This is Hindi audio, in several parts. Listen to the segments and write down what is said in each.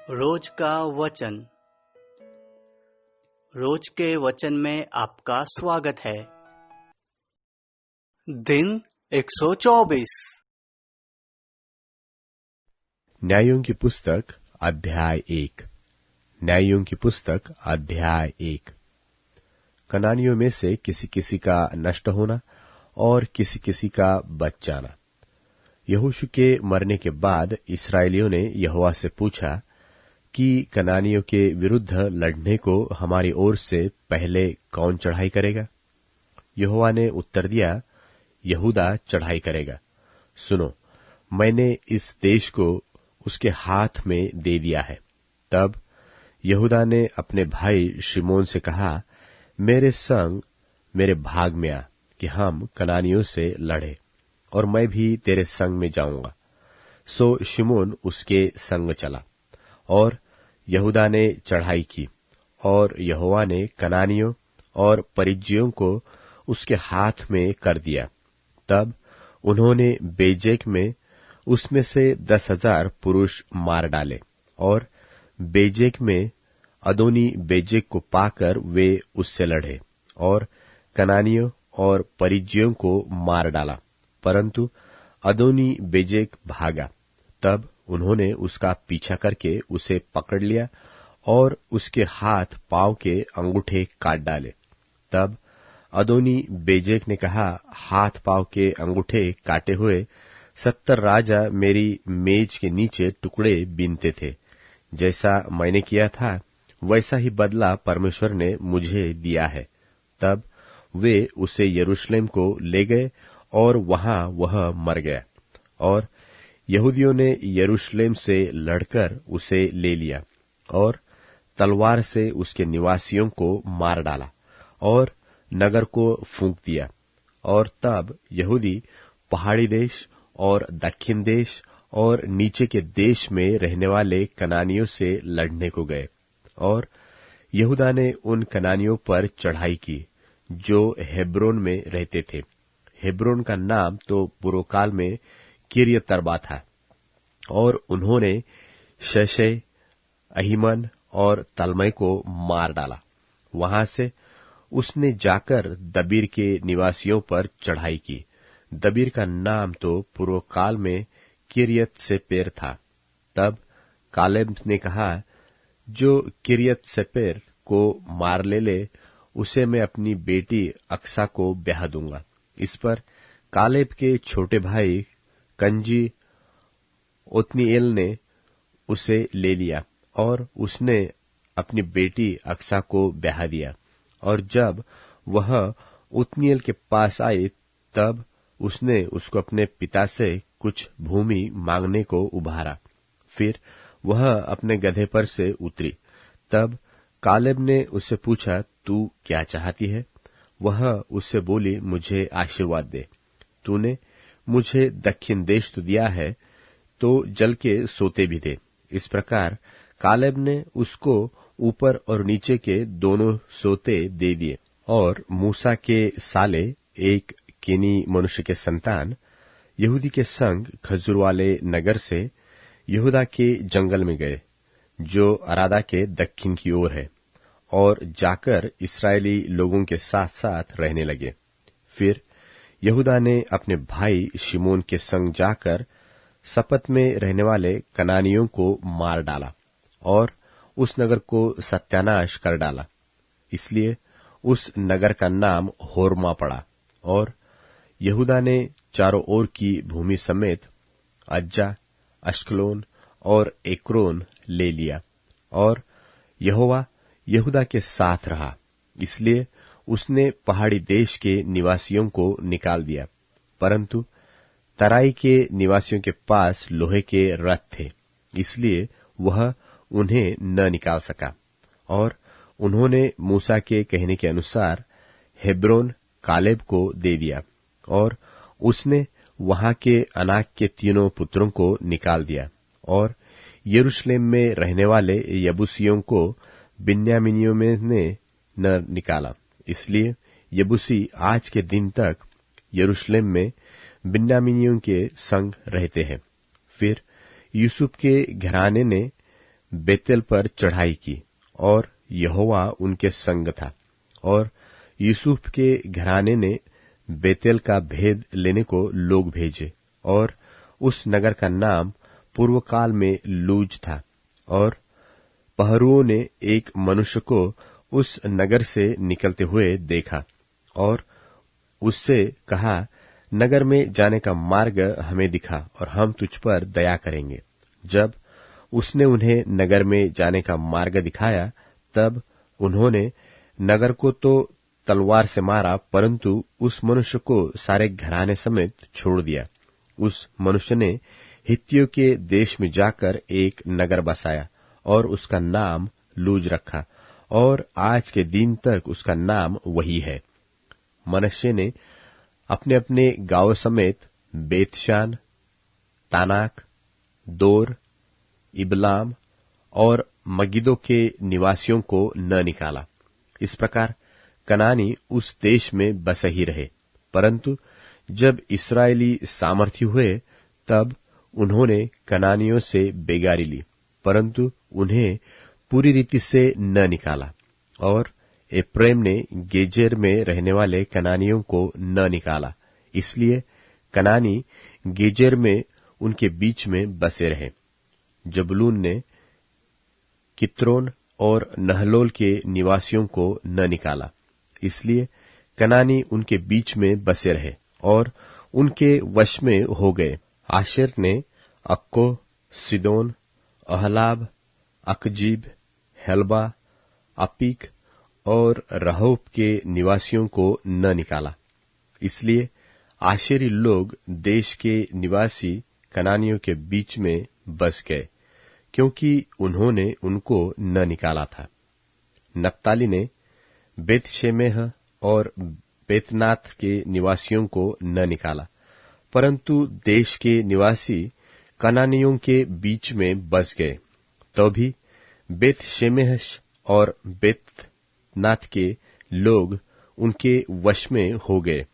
रोज का वचन। रोज के वचन में आपका स्वागत है। दिन 124। न्यायों की पुस्तक अध्याय 1। न्यायों की पुस्तक अध्याय 1। कनानियों में से किसी किसी का नष्ट होना और किसी किसी का बच जाना। यहोशू के मरने के बाद इस्राएलियों ने यहोवा से पूछा कि कनानियों के विरुद्ध लड़ने को हमारी ओर से पहले कौन चढ़ाई करेगा? यहोवा ने उत्तर दिया, यहूदा चढ़ाई करेगा। सुनो, मैंने इस देश को उसके हाथ में दे दिया है। तब यहूदा ने अपने भाई शिमोन से कहा, मेरे संग मेरे भाग में आ कि हम कनानियों से लड़े, और मैं भी तेरे संग में जाऊंगा। सो शिमोन उसके संग चला, और यहूदा ने चढ़ाई की, और यहोवा ने कनानियों और परिज्जियों को उसके हाथ में कर दिया। तब उन्होंने बेजेक में उसमें से 10,000 पुरुष मार डाले, और बेजेक में अदोनी बेजेक को पाकर वे उससे लड़े और कनानियों और परिज्जियों को मार डाला, परंतु अदोनी बेजेक भागा। तब उन्होंने उसका पीछा करके उसे पकड़ लिया और उसके हाथ पांव के अंगूठे काट डाले। तब अदोनी बेजेक ने कहा, हाथ पांव के अंगूठे काटे हुए 70 राजा मेरी मेज के नीचे टुकड़े बीनते थे। जैसा मैंने किया था वैसा ही बदला परमेश्वर ने मुझे दिया है। तब वे उसे यरूशलेम को ले गए और वहां वह मर गया, और यहूदियों ने यरूशलेम से लड़कर उसे ले लिया और तलवार से उसके निवासियों को मार डाला और नगर को फूंक दिया। और तब यहूदी पहाड़ी देश और दक्षिण देश और नीचे के देश में रहने वाले कनानियों से लड़ने को गए, और यहूदा ने उन कनानियों पर चढ़ाई की जो हेब्रोन में रहते थे। हेब्रोन का नाम तो पूर्वकाल में किर्यतर्बा था। और उन्होंने शैशै, अहीमन और तलमै को मार डाला। वहां से उसने जाकर दबीर के निवासियों पर चढ़ाई की। दबीर का नाम तो पूर्वकाल में किर्यत सेपेर था। तब कालेब ने कहा, जो किर्यत सेपेर को मार ले, उसे मैं अपनी बेटी अक्सा को ब्याह दूंगा। इस पर कालेब के छोटे भाई कंजी ओत्नीएल ने उसे ले लिया, और उसने अपनी बेटी अक्सा को ब्याह दिया। और जब वह ओत्नीएल के पास आई, तब उसने उसको अपने पिता से कुछ भूमि मांगने को उभारा। फिर वह अपने गधे पर से उतरी। तब कालेब ने उससे पूछा, तू क्या चाहती है? वह उससे बोली, मुझे आशीर्वाद दे। तूने मुझे दक्षिण देश तो दिया है, तो जल के सोते भी दे। इस प्रकार कालेब ने उसको ऊपर और नीचे के दोनों सोते दे दिए। और मूसा के साले एक केनी मनुष्य के संतान यहूदी के संग खजूर वाले नगर से यहूदा के जंगल में गए, जो अरादा के दक्षिण की ओर है, और जाकर इस्राएली लोगों के साथ साथ रहने लगे। फिर यहूदा ने अपने भाई शिमोन के संग जाकर सपत में रहने वाले कनानियों को मार डाला और उस नगर को सत्यानाश कर डाला। इसलिए उस नगर का नाम होर्मा पड़ा। और यहूदा ने चारों ओर की भूमि समेत अज्जा, अश्कलोन और एक्रोन ले लिया। और यहोवा यहूदा के साथ रहा, इसलिए उसने पहाड़ी देश के निवासियों को निकाल दिया, परंतु तराई के निवासियों के पास लोहे के रथ थे, इसलिए वह उन्हें न निकाल सका। और उन्होंने मूसा के कहने के अनुसार हेब्रोन कालेब को दे दिया, और उसने वहां के अनाक के तीनों पुत्रों को निकाल दिया। और यरूशलेम में रहने वाले यबूसियों को बिन्यामीनियों में ने न निकाला, इसलिए यबूसी आज के दिन तक यरूशलेम में बिन्यामीनियों के संग रहते हैं। फिर यूसुफ के घराने ने बेतेल पर चढ़ाई की, और यहोवा उनके संग था। और यूसुफ के घराने ने बेतेल का भेद लेने को लोग भेजे, और उस नगर का नाम पूर्व काल में लूज था। और पहरुओं ने एक मनुष्य को उस नगर से निकलते हुए देखा, और उससे कहा, नगर में जाने का मार्ग हमें दिखा, और हम तुझ पर दया करेंगे। जब उसने उन्हें नगर में जाने का मार्ग दिखाया, तब उन्होंने नगर को तो तलवार से मारा, परंतु उस मनुष्य को सारे घराने समेत छोड़ दिया। उस मनुष्य ने हित्तियों के देश में जाकर एक नगर बसाया, और उसका नाम लूज रखा, और आज के दिन तक उसका नाम वही है। मनश्शे ने अपने अपने गांव समेत बेतशान, तानाक, दोर, इबलाम और मगिदो के निवासियों को न निकाला। इस प्रकार कनानी उस देश में बसे ही रहे। परंतु जब इस्राएली सामर्थी हुए, तब उन्होंने कनानियों से बेगारी ली, परंतु उन्हें पूरी रीति से न निकाला। और एप्रैम ने गेजेर में रहने वाले कनानियों को न निकाला, इसलिए कनानी गेजेर में उनके बीच में बसे रहे। जबूलून ने कित्रोन और नहलोल के निवासियों को न निकाला, इसलिए कनानी उनके बीच में बसे रहे और उनके वश में हो गए। आशेर ने अक्को, सिदोन, अहलाब, अकजीब, हेल्बा, अपीक और रहोब के निवासियों को न निकाला, इसलिए आशेरी लोग देश के निवासी कनानियों के बीच में बस गए, क्योंकि उन्होंने उनको न निकाला था। नप्ताली ने बेतशेमेह और बेतनाथ के निवासियों को न निकाला, परंतु देश के निवासी कनानियों के बीच में बस गए। तो भी बेतशेमेह और बेतनाथ के लोग उनके वश में हो गए,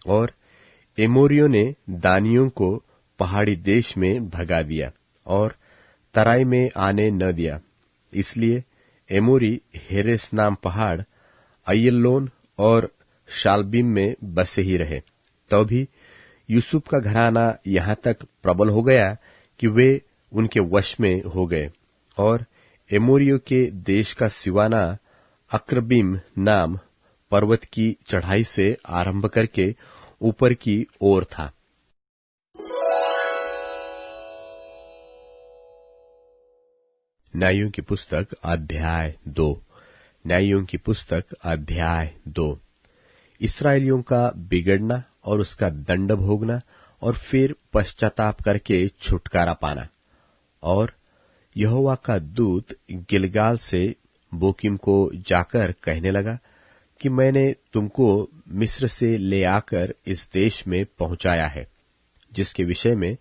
और एमोरियों ने दानियों को पहाड़ी देश में भगा दिया और तराई में आने न दिया। इसलिए एमोरी हेरेस नाम पहाड़, अय्यलोन और शालबीम में बसे ही रहे। तो भी यूसुफ का घराना यहां तक प्रबल हो गया कि वे उनके वश में हो गए, और एमोरियों के देश का सिवाना अक्रबीम नाम पर्वत की चढ़ाई से आरंभ करके ऊपर की ओर था। न्यायों की पुस्तक अध्याय 2। न्यायों की पुस्तक अध्याय 2। इस्राएलियों का बिगड़ना और उसका दंड भोगना, और फिर पश्चाताप करके छुटकारा पाना। और यहोवा का दूत गिलगाल से बोकीम को जाकर कहने लगा कि मैंने तुमको मिस्र से ले आकर इस देश में पहुंचाया है, जिसके विषय में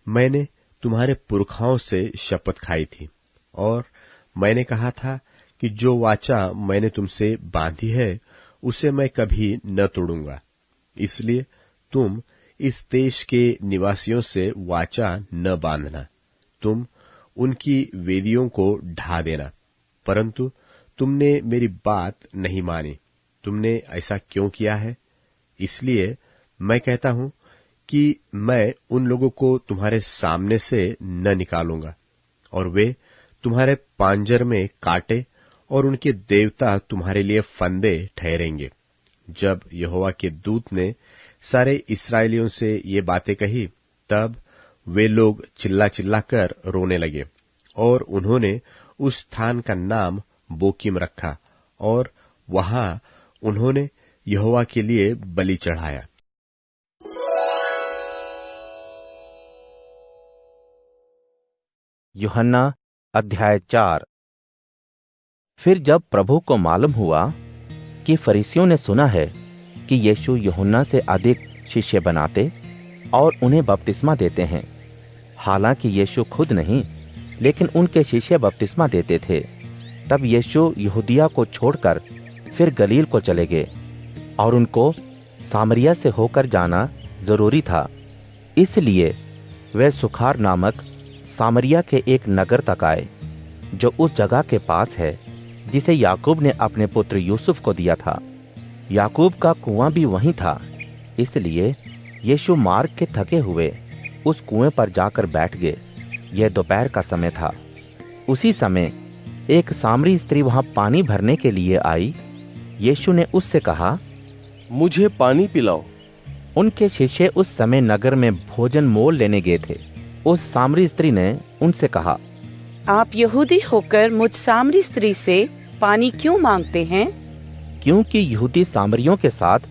मैंने तुम्हारे पुरखाओं से शपथ खाई थी। और मैंने कहा था कि जो वाचा मैंने तुमसे बांधी है, उसे मैं कभी न तोड़ूंगा। इसलिए तुम इस देश के निवासियों से वाचा न बांधना, तुम उनकी वेदियों को ढा देना। परंतु तुमने मेरी बात नहीं मानी। तुमने ऐसा क्यों किया है? इसलिए मैं कहता हूं कि मैं उन लोगों को तुम्हारे सामने से न निकालूंगा, और वे तुम्हारे पांजर में कांटे और उनके देवता तुम्हारे लिए फंदे ठहरेंगे। जब यहोवा के दूत ने सारे इस्राएलियों से ये बातें कही, तब वे लोग चिल्ला चिल्ला कर रोने लगे, और उन्होंने उस स्थान का नाम बोकीम रखा, और वहां उन्होंने यहोवा के लिए बलि चढ़ाया। यूहन्ना अध्याय 4। फिर जब प्रभु को मालूम हुआ कि फरीसियों ने सुना है कि यीशु यूहन्ना से अधिक शिष्य बनाते और उन्हें बपतिस्मा देते हैं, हालांकि यीशु खुद नहीं लेकिन उनके शिष्य बपतिस्मा देते थे, तब यीशु यहूदिया को छोड़कर फिर गलील को चले गए, और उनको सामरिया से होकर जाना जरूरी था। इसलिए वे सुखार नामक सामरिया के एक नगर तक आए। जो उस जगह के पास है जिसे याकूब ने अपने पुत्र यूसुफ को दिया था। याकूब का कुआं भी वहीं था, इसलिए यीशु मार्ग के थके हुए उस कुएं पर जाकर बैठ गए। यह दोपहर का समय था। उसी समय एक सामरी स्त्री वहां पानी भरने के लिए आई। यीशु ने उससे कहा, मुझे पानी पिलाओ। उनके शिष्य उस समय नगर में भोजन मोल लेने गए थे। उस सामरी स्त्री ने उनसे कहा, आप यहूदी होकर मुझ सामरी स्त्री से पानी क्यों मांगते हैं? क्योंकि यहूदी सामरियों के साथ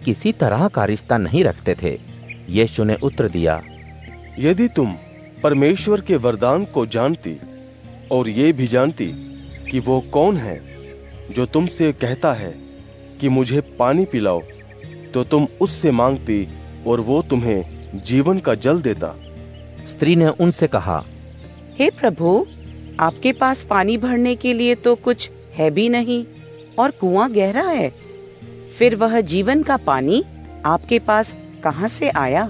किसी तरह का रिश्ता नहीं रखते थे। यीशु ने उत्तर दिया, यदि तुम परमेश्वर के वरदान को जानती और ये भी जानती कि वो कौन है जो तुमसे कहता है कि मुझे पानी पिलाओ, तो तुम उससे मांगती और वो तुम्हें जीवन का जल देता। स्त्री ने उनसे कहा, हे प्रभु, आपके पास पानी भरने के लिए तो कुछ है भी नहीं और कुआं गहरा है। फिर वह जीवन का पानी आपके पास कहां से आया?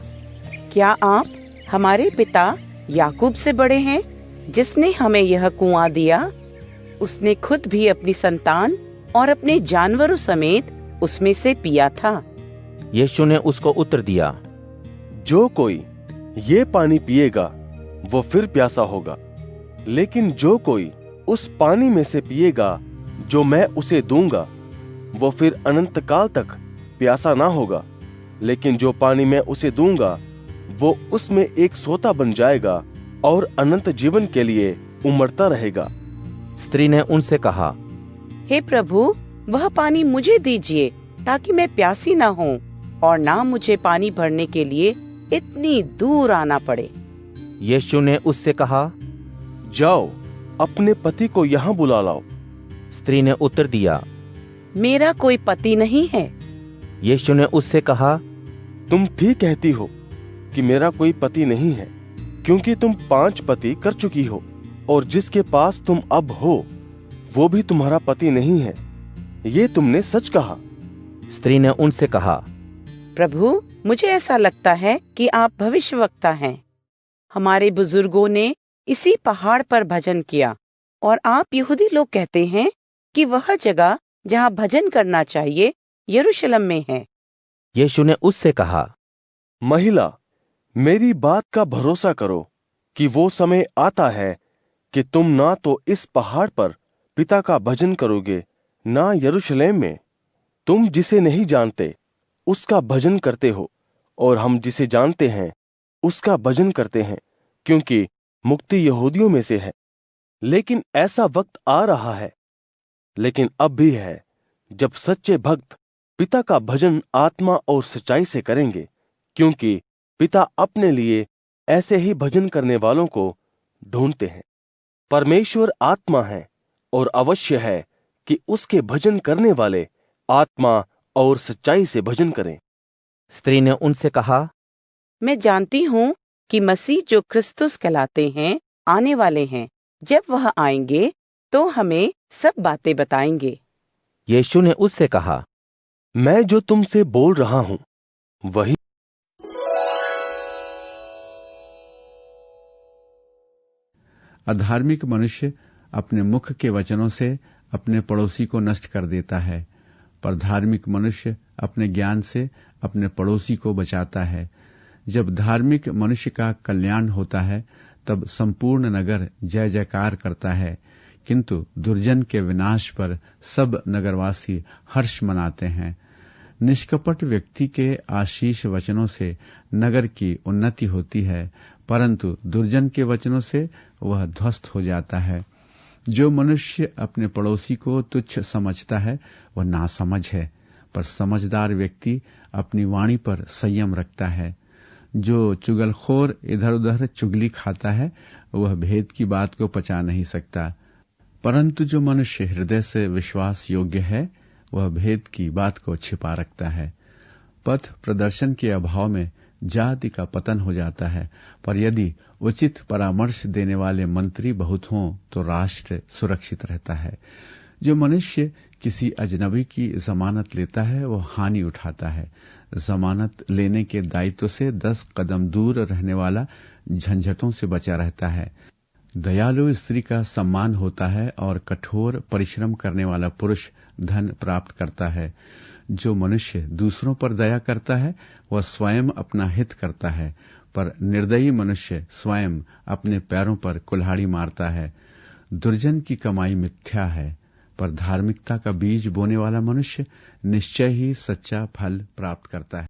क्या आप हमारे पिता याकूब से बड़े हैं, जिसने हमें यह कुआं दिया? उसने खुद भी अपनी संतान और अपने जानवरों समेत उसमें से पिया था। यीशु ने उसको उत्तर दिया, जो कोई ये पानी पिएगा वो फिर प्यासा होगा, लेकिन जो कोई उस पानी में से पिएगा जो मैं उसे दूंगा, वो फिर अनंत काल तक प्यासा ना होगा। लेकिन जो पानी मैं उसे दूंगा वो उसमें एक सोता बन जाएगा और अनंत जीवन के लिए उमड़ता रहेगा। स्त्री ने उनसे कहा, हे प्रभु, वह पानी मुझे दीजिए ताकि मैं प्यासी ना हूँ और ना मुझे पानी भरने के लिए इतनी दूर आना पड़े। यीशु ने उससे कहा, जाओ, अपने पति को यहाँ बुला लाओ। स्त्री ने उत्तर दिया, मेरा कोई पति नहीं है। यीशु ने उससे कहा, तुम ठीक कहती हो कि मेरा कोई पति नहीं है, क्योंकि तुम 5 पति कर चुकी हो और जिसके पास तुम अब हो वो भी तुम्हारा पति नहीं है। ये तुमने सच कहा। स्त्री ने उनसे कहा, प्रभु, मुझे ऐसा लगता है कि आप भविष्यवक्ता हैं। हमारे बुजुर्गों ने इसी पहाड़ पर भजन किया और आप यहूदी लोग कहते हैं कि वह जगह जहाँ भजन करना चाहिए यरूशलेम में है। यीशु ने उससे कहा, महिला, मेरी बात का भरोसा करो कि वो समय आता है कि तुम ना तो इस पहाड़ पर पिता का भजन करोगे, ना यरूशलेम में। तुम जिसे नहीं जानते उसका भजन करते हो और हम जिसे जानते हैं उसका भजन करते हैं, क्योंकि मुक्ति यहूदियों में से है। लेकिन ऐसा वक्त आ रहा है, लेकिन अब भी है, जब सच्चे भक्त पिता का भजन आत्मा और सच्चाई से करेंगे, क्योंकि पिता अपने लिए ऐसे ही भजन करने वालों को ढूंढते हैं। परमेश्वर आत्मा है और अवश्य है कि उसके भजन करने वाले आत्मा और सच्चाई से भजन करें। स्त्री ने उनसे कहा, मैं जानती हूँ कि मसीह जो क्रिस्तुस कहलाते हैं आने वाले हैं। जब वह आएंगे तो हमें सब बातें बताएंगे। यीशु ने उससे कहा, मैं जो तुमसे बोल रहा हूँ वही। अधार्मिक मनुष्य अपने मुख के वचनों से अपने पड़ोसी को नष्ट कर देता है, पर धार्मिक मनुष्य अपने ज्ञान से अपने पड़ोसी को बचाता है। जब धार्मिक मनुष्य का कल्याण होता है तब संपूर्ण नगर जय जयकार करता है, किंतु दुर्जन के विनाश पर सब नगरवासी हर्ष मनाते हैं। निष्कपट व्यक्ति के आशीष वचनों से नगर की उन्नति होती है, परंतु दुर्जन के वचनों से वह ध्वस्त हो जाता है। जो मनुष्य अपने पड़ोसी को तुच्छ समझता है वह नासमझ है, पर समझदार व्यक्ति अपनी वाणी पर संयम रखता है। जो चुगलखोर इधर उधर चुगली खाता है वह भेद की बात को पचा नहीं सकता, परंतु जो मनुष्य हृदय से विश्वास योग्य है वह भेद की बात को छिपा रखता है। पथ प्रदर्शन के अभाव में जाति का पतन हो जाता है, पर यदि उचित परामर्श देने वाले मंत्री बहुत हों तो राष्ट्र सुरक्षित रहता है। जो मनुष्य किसी अजनबी की जमानत लेता है वह हानि उठाता है। जमानत लेने के दायित्व से 10 कदम दूर रहने वाला झंझटों से बचा रहता है। दयालु स्त्री का सम्मान होता है और कठोर परिश्रम करने वाला पुरुष धन प्राप्त करता है। जो मनुष्य दूसरों पर दया करता है वह स्वयं अपना हित करता है, पर निर्दयी मनुष्य स्वयं अपने पैरों पर कुल्हाड़ी मारता है। दुर्जन की कमाई मिथ्या है, पर धार्मिकता का बीज बोने वाला मनुष्य निश्चय ही सच्चा फल प्राप्त करता है।